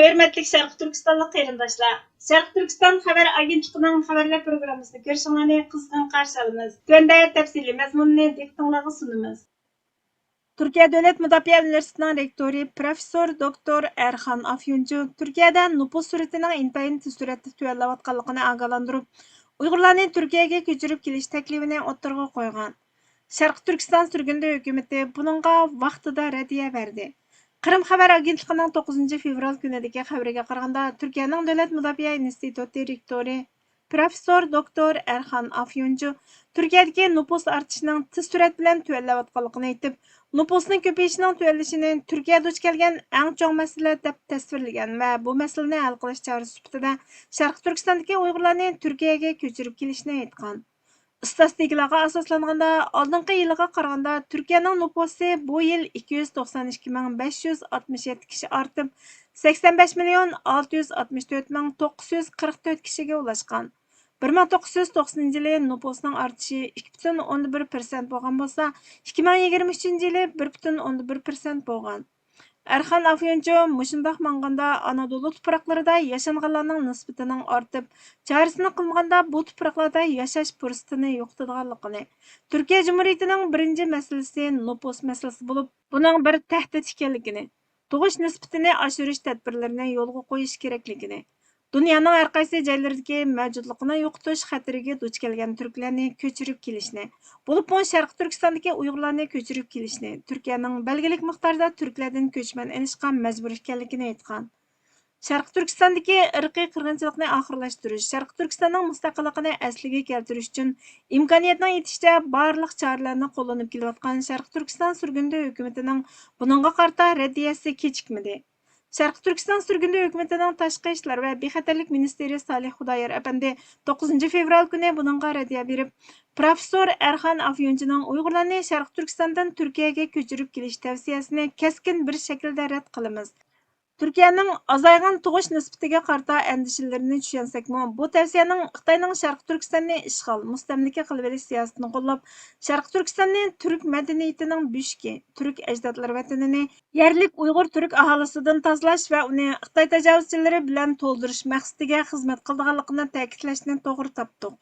Hörmətli Şərq Türkistanlıq qərindaşlar, Şərq Türkistan xəbər agentliğinin xəbərlər proqramımızda görüşünüzü qızğın qarşı alırıq. Töndə təfsili məzmununu diqqətinizə sunumuz. Türkiye Devlet Müdafiə Üniversitesi'nin rektörü Profesör Doktor Erhan Afyoncu, Türkiye'de nüfus süretinin intayın tez süratda tüvəlləvatqanlığını ağalandırıb, Uygurlarını Türkiye'ye köçürüp keliş təklifini o'ttirg'a qoygan. Şərq Türkistan sürgünde hükümeti bununla vaqtida rəddiyə verdi. Qrim Xəbər Agentliğinin 9 fevral günüdeki xəbərə qaraganda, Türkiye'nin Devlet Müdafiə İnstitutu rektori Profesör Doktor Erhan Afyoncu, Türkiye'deki nüfus artışının tez sürat bilan tüvəlləvatqanlığını aytib, nüfusning ko'payishining tuvallishini Turkiya duch kelgan eng chong masala deb tasvirlagan va bu masalani hal qilish chorasi sifatida Sharq Turkistondagi Uyg'urlarni Turkiyaga ko'chirib kelishni aytgan. Statistikalarga asoslanganda, oldingi yilga qaraganda Turkiyaning nüfusi bu yil 292.567 kishi ortib, 85.664.944 kishiga ulashgan. 1990 yılı nüfusunun artışı 2,1% bo'lgan bo'lsa, 2023 yılı 1,1% bo'lgan. Erhan Afyoncu mushundaq manganda Anadolu tuproqlarida yashanganlarning nisbatining ortib, chorisini qilmaganda bu tuproqlarda yashash fursatini yo'qotadiganligini, Turkiya Cumhuriyetining birinchi masalasi nüfus masalasi bo'lib, buning bir tahdid ekanligini, tug'ish nisbatini oshirish tadbirlarini yo'lga qo'yish kerakligini, dunyoning har qaysi joylaridagi mavjudligini yo'qotish xatiriga duch kelgan turklarni ko'chirib kelishni, bo'lib Sharq Turkistondagi Uyg'urlarni ko'chirib kelishni, Turkiyaning belgilik miqdorda turklardan ko'chman olishga majbur ekanligini aytgan. Sharq Turkistondagi irqiy qirg'inchilikni oxirlashtirish, Sharq Turkistonning mustaqilligini asliga keltirish uchun imkoniyatning yetishicha barliq choralarni qo'llanib kelayotgan Sharq Turkiston surgunda hukumatining buningga qarata raddiyasi kechikmadi. Sharq Turkiston surgunda hukumatining tashqi ishlar va bexatarlik ministri Salih Xudoyor apandi 9 fevral kuni buningga raddiya berib, Profesör Erhan Afyoncuning Uyg'urlarni Sharq Turkistondan Turkiyaga ko'chirib kelish tavsiyasini keskin bir shaklda rad qilamiz. Türkiye'nin azaygan tug'ish nisbatiga qarata endişelerini tushunsak-mu, bu tavsiyaning Xitoyning Sharq Turkistonni ishg'ol, mustamlika qilib olish siyosatini qo'llab, Sharq Turkistonni turk madaniyatining bushki, turk ajdodlar vatanini yerlik Uyg'ur turk aholisidan tozalash va uni Xitoy tajovuzchilari bilan to'ldirish maqsadiga xizmat qilganligini ta'kidlashni to'g'ri topdik.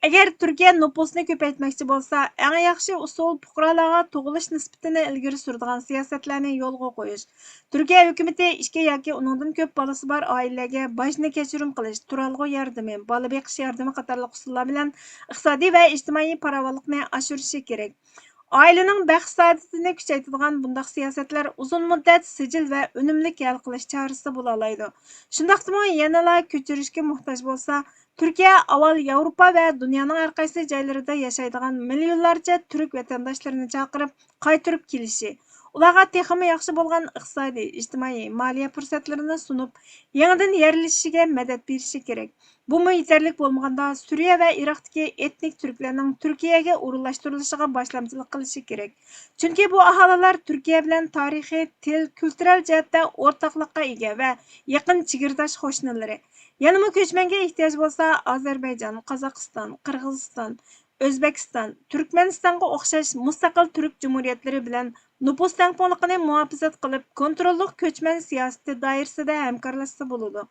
Agar Turkiya nüfusni ko'paytmoqchi bo'lsa, eng yaxshi usul fuqarolarga tug'ilish nisbatini ilgari suradigan siyosatlarni yo'lga qo'yish. Turkiya hukumati ishga yoki uningdan ko'p bolasi bor oilalarga bojni kechirim qilish, turalg'u yordami, bola beqish yordami qatorliq usullar bilan iqtisodiy va ijtimoiy farovonlikni oshirishi kerak. Ailening baxt saodatini kuchaytiradigan bunday siyosatlar uzun muddat sijil va unumli hal qilish chorasi bo'la oladi. Shundaqmi yanala ko'chirishga muhtoj bo'lsa, Türkiye avval Yevropa ve dünyanın her qaysi joylarida yashaydigan millionlarca Türk vatandaşlarını chaqirib, qaytirib kelishi, ularga texmi yaxshi bo'lgan iqtisodiy, ijtimoiy, moliya fursatlarini sunib, yangidan yerlashishiga madad berishi kerak. Bu yetarli bo'lmaganda Suriya va Iroqdagi etnik turklarning Turkiyaga o'rinlashtirilishiga boshlamchilik qilishi kerak. Chunki bu aholilar Turkiya bilan tarixiy, til, kultural jihatda o'rtoqlikqa ega va yaqin chegirdosh qo'shnilari. Yanımı ko'chmanga ehtiyoj bo'lsa, Ozarbayjon, Qozog'iston, Qirg'iziston, O'zbekiston, Turkmanistonga o'xshash mustaqil turk jumhuriyatlari bilan nüfus tangpunligini muhofazat qilib, kontrollik ko'chman siyosati doirasida hamkorlashsa bo'ladi.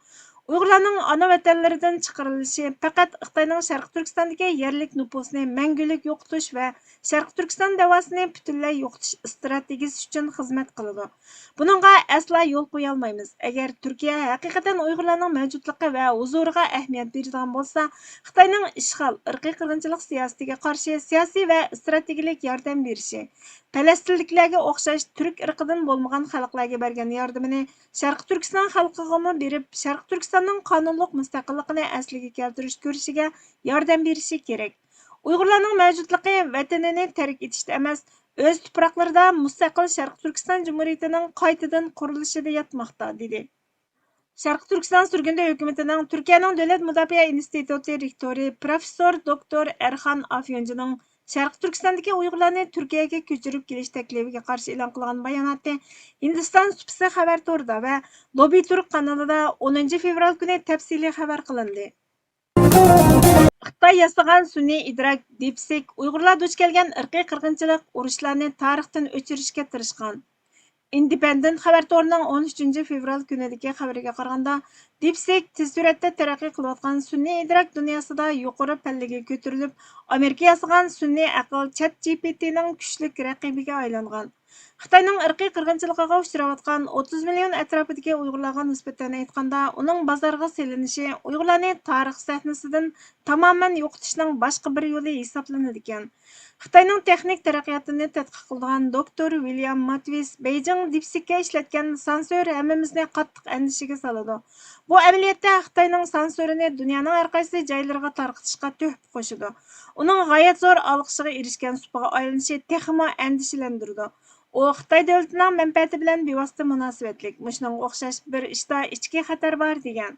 Uyg'urlarning ona vatanlaridan chiqarilishi faqat Xitoyning Sharq Turkistondagi yerlik nüfusni mangulik yo'qotish va Sharq Turkiston davosini butunlay yo'qotish strategiyasi uchun xizmat qiladi. Buningga asla yo'l qo'ya olmaymiz. Agar Turkiya haqiqatan Uyg'urlarning mavjudligi va huzuriga ahamiyat beradigan bo'lsa, Xitoyning ishg'ol, irqiy qirg'inchilik siyosatiga qarshi siyosiy va strategik yordam berishi, Falastinliklarga o'xshash turk irqidan bo'lmagan xalqlarga bergan yordamini Sharq Turkiston xalqiga berib, Sharq Turkistonning qonunliq mustaqilligini asliga keltirish ko'rishiga yordam berishi kerak. Uyg'urlarning mavjudligi vatanini tark etishda emas, o'z tuproqlarida mustaqil Sharq Turkiston Cumhuriyetining qaytadan qurilishida yotmoqda, dedi. Sharq Turkiston surgunda hukumatining Turkiyaning Davlat Müdafiə İnstitutu rektori Profesör Doktor Erhan Afyoncuning Sharq Turkistondagi Uyg'urlarni Turkiyaga ko'chirib kelish taklifiga qarshi e'lon qilgan bayonoti Hindiston Supsi xabar to'rida va Lobby Turk kanalida 10 fevral kuni tafsiliy xabar qilindi. Xitoy yasagan sun'iy idrok DeepSeek Uyg'urlar duch kelgan irqiy qirg'inchilik urushlarni tarixdan o'chirishga tirishgan. Independent xabar torining 13 fevral kunidagi xabariga qaraganda, DeepSeek tez suratda taraqqiy qilayotgan sun'iy idrok dunyosida yuqori pallaga ko'tarilib, Amerika yasagan sun'iy aql ChatGPTning kuchli raqibiga aylangan. Xitoyning irqiy qirg'inchiligiga uchrayotgan 30 million atrofidagi Uyg'urlarga nisbatan aytganda, uning bozorga selinishi Uyg'urlarni tarix sahnasidan tamoman yo'qotishning boshqa bir yo'li hisoblanadi ekan. Xitoyning texnik taraqqiyotini tadqiq qilgan doktor William Matvis Beijing DeepSeek'ga ishlatgan sansur hammamizni qattiq andishaga soladi. Bu amaliyotda Xitoyning sansurini dunyoning har qaysi joylariga tarqatishga tuhfa qo'shadi. Uning g'oyat zo'r olqishiga erishgan supaga aylanishi texmo andishalantirdi. U Xitoy davlatining manfaati bilan bevosita munosabatlik. Mushunga o'xshash bir ishda ichki xatar bor degan.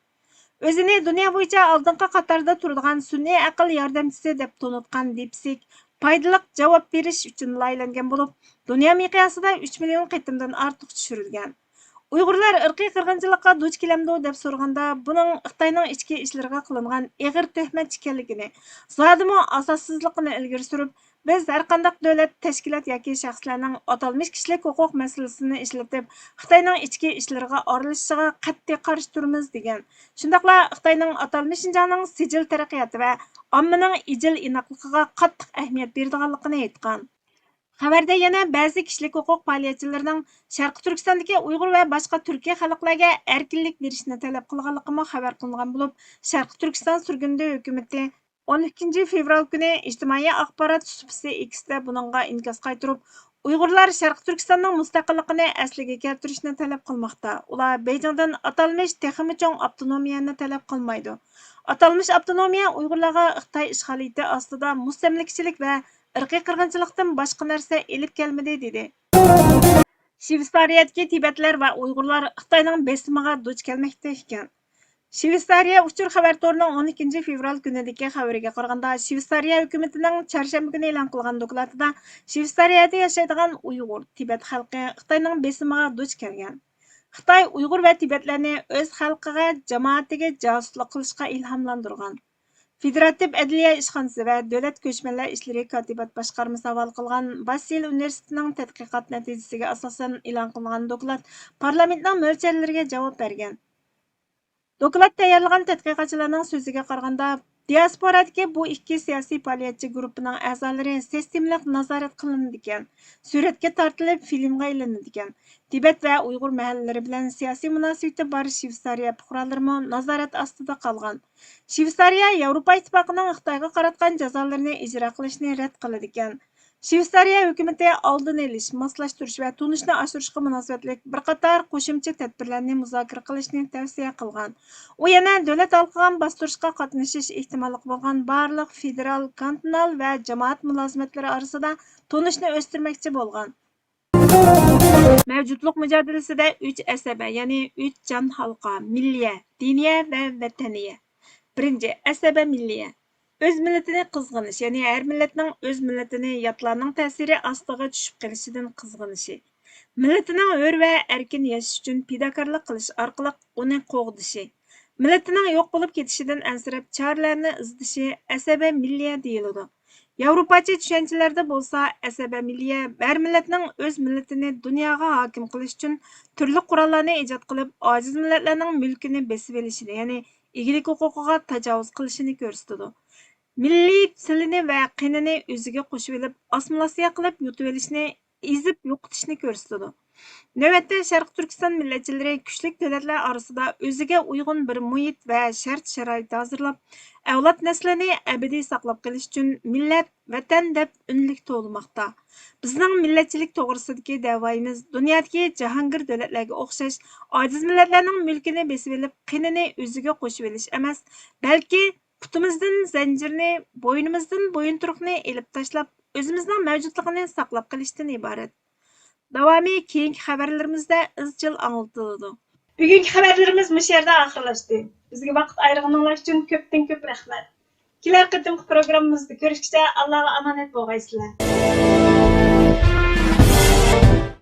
O'zini dunyo bo'yicha oldingi qatorda turadigan sun'iy aql yordamchisi deb tanitgan DeepSeek foydali javob berish uchun laylangan bo'lib, dunyo miqyosida 3 million qitimdan ortiq tushirilgan. Uyg'urlar irqiy qirg'inchilikqa duch kelamdi deb so'raganda, buning Xitoyning ichki ishlariga qilingan og'ir tuhmat ekanligini, zodimi asossizligini ilgari surib, biz har qanday davlat, tashkilot yoki shaxslarning atalmish kishilik huquq masalasini ishlatib, Xitoyning ichki ishlariga aralashishiga qat'iy qarshi turamiz degan. Shundaqla Xitoyning atalmish Xinjiangning sijil taraqqiyoti va ommaning ijil inoqligiga qattiq ahamiyat beradiganligini aytgan. Xabarda yana ba'zi kishilik huquq faoliyatchilarining Sharqi Turkistondagi Uyg'ur va boshqa Turkiya xalqlarga erkinlik berishni talab qilganligi xabar qilingan bo'lib, Sharqi Turkiston surgunda hukumatı 12 fevral kuni ijtimoiy axborot supisi X'da buningga inkas qaytirib, Uyg'urlar Sharqi Turkistonning mustaqilligini asliga keltirishni talab qilmoqda. Ular Beijingdan atalmish texmi cho'ng avtonomiyani talab qilmaydi. Atalmish avtonomiya Uyg'urlarga Xitoy ishg'oliyati ostida mustamlikachilik va irqiy qirg'inchilikdan boshqa narsa elib kelmadi dedi. Shveysariyadagi Tibetlar va Uyg'urlar Xitoyning besimiga duch kelmoqda ekan. Shveysariya uchur xabar torining 12 fevral kunidagi xabariga qaraganda, Shveysariya hukumatining chorshanba kuni e'lon qilgan dokladida Shveysariyada yashaydigan Uyg'ur Tibet xalqi Xitoyning besimiga duch kelgan. Xitoy Uyg'ur va Tibetlarni o'z xalqiga, jamoatiga josuslik qilishga ilhomlantirgan. Federativ Adliya ishxonasi va Davlat ko'chmanlar ishlari kotibat boshqarmasi havola qilgan Basil universitetining tadqiqot natijasiga asosan e'lon qilingan doklad parlamentning mo'ljallarga javob bergan. Doklad tayyorlagan tadqiqotchilarning so'ziga qaraganda, diasporadagi bu ikki siyosiy faoliyatchi guruhining a'zolari sistemlik nazorat qilinadi ekan, suratga tortilib filmga aylanadi ekan. Tibet va Uyg'ur mahallalari bilan siyosiy munosabati bor Shveysariya fuqarolari nazorat ostida qolgan. Shveysariya Yevropa Ittifoqining Xitoyga qaratgan jazolarini ijro qilishni rad qiladi ekan. Shveysariya hukumati oldini olish, moslashtirish va tunishni oshirishga munosabatlik bir qator qo'shimcha tadbirlarni muzokara qilishni tavsiya qilgan. U yana davlat halqigan bostirishga qatnashish ehtimoli bo'lgan barliq federal, kantonal va jamoat mulozimatlari orasida tunishni o'stirmoqchi bo'lgan. Mavjudlik mujodilasida 3 asaba, ya'ni 3 jon halqa, milliya, diniya va vataniya. Birinchi, asaba milliya. Öz milletini qizg'inish, ya'ni har millatning o'z millatini yotlarning ta'siri ostiga tushib qolishidan qizg'inishi. Millatining hur va erkin yashash uchun fidokorlik qilish orqali uni qo'g'dishi. Millatining yo'q bo'lib ketishidan ansirab choralarni izdishi asaba milliya deyiladi. Yevropacha tushunchalarda bo'lsa, asaba milliya har millatning o'z millatini dunyoga hokim qilish uchun turli qurollarni ijod qilib, ojiz millatlarning mulkini besib olishini, ya'ni egilik huquqiga tajovuz qilishini ko'rsatadi. Milliy tilini va qinini o'ziga qo'shib olib, assimilyatsiya qilib yutib olishni, ezib yo'qotishni ko'rsatadi. Navbatda Sharq Turkiston millatchilari kuchli davlatlar orasida o'ziga uyg'un bir muhit va shart-sharoit hozirlab, avlod naslini abadiy saqlab qolish uchun millat, vatan deb unlik to'lmoqda. Bizning millatchilik to'g'risidagi da'voyimiz dunyodagi jahongir davlatlarga o'xshash ojiz millatlarning mulkini besib olib, qinini o'ziga qo'shib olish emas, balki putimizdan zanjirni, bo'ynimizdan bo'yinturuqni elib tashlab, o'zimizning mavjudligini saqlab qolishdan iborat. Davomi keyingi xabarlarimizda izchil anglitiladi. Bugungi xabarlarimiz bu yerda oxirlashdi. Bizga vaqt ayirganingiz uchun ko'p rahmat. Kelar qatimki programmamizda ko'rishguncha Allohga omonat bo'lgaysizlar.